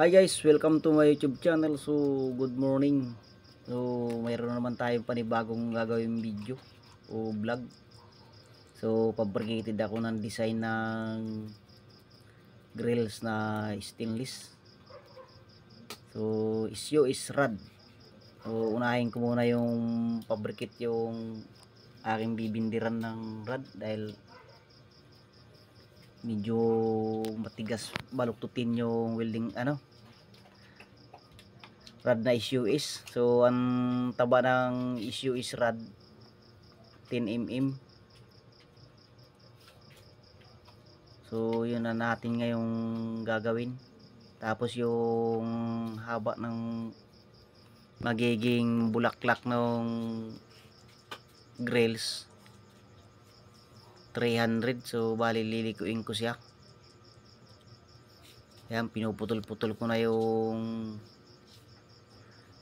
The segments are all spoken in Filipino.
Hi guys, welcome to my YouTube channel. So, good morning. So, mayroon naman tayong panibagong gagawin video o vlog. So, fabricated ako ng design ng grills na stainless. So, issue is rod. So, unahin ko muna yung fabricate yung aking bibindiran ng rod dahil medyo matigas baluktutin yung welding rod na issue is. So ang taba ng issue is rod 10mm. So yun na natin ngayong gagawin. Tapos yung haba ng magiging bulaklak ng grills 300. So bali lilikuin ko siya. Yan, pinuputol-putol ko na yung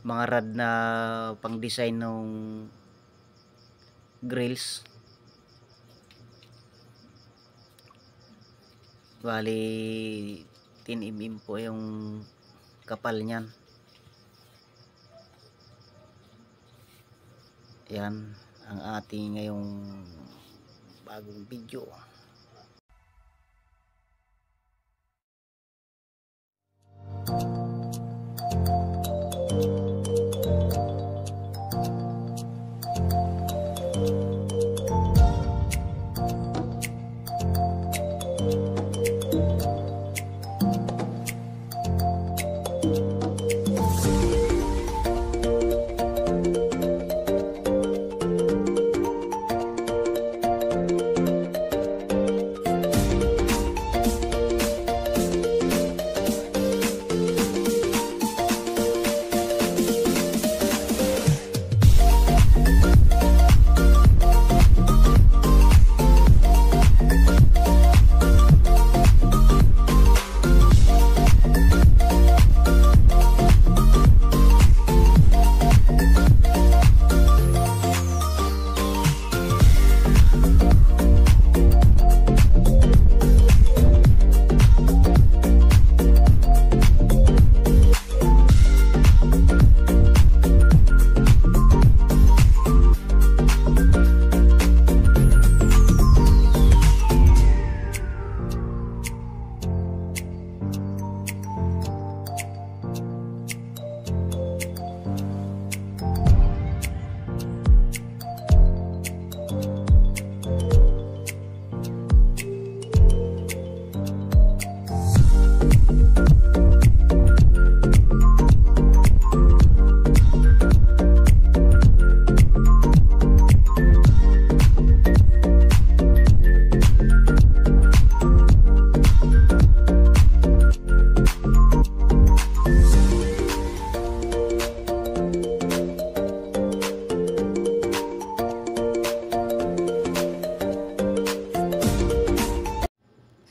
mga rod na pang design ng grills. Bali 10mm po yung kapal niyan. Yan ang ating ngayong bagong video.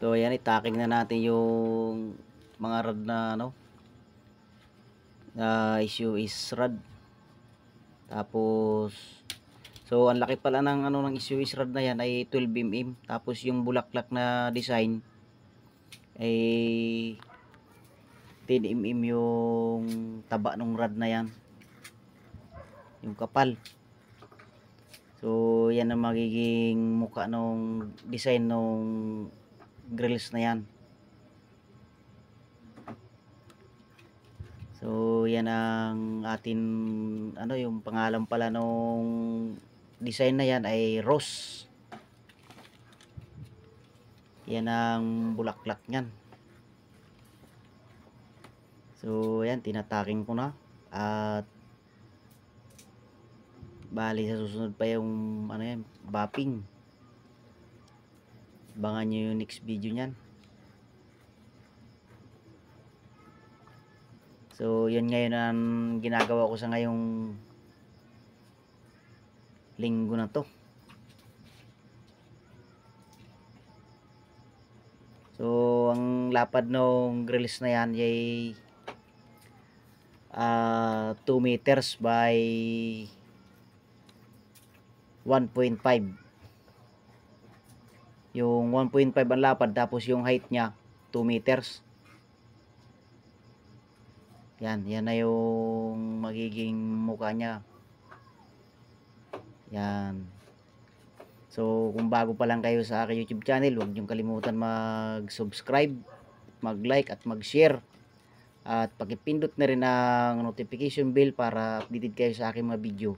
So ayan, itaking na natin yung mga rod na issue is rod. Tapos so ang laki pala ng ng issue is rod na yan ay 12mm. Tapos yung bulaklak na design ay 10mm yung taba ng rod na yan. Yung kapal. So yan ang magiging muka ng design ng grills na yan. So yan ang atin yung pangalan pala nung design na yan ay rose. Yan ang bulaklak niyan. So yan, tinataking ko na at bali sa susunod pa yung bapping. Abangan nyo yung next video nyan. So yun ngayon ang ginagawa ko sa ngayong linggo na to. So ang lapad ng grills na yan ay 2 meters by 1.5. Yung 1.5 ang lapad, tapos yung height niya 2 meters. Yan na yung magiging mukha niya. Yan. So kung bago pa lang kayo sa aking YouTube channel, huwag niyong kalimutan mag-subscribe, mag-like at mag-share. At pakipindot na rin ang notification bell para updated kayo sa aking mga video.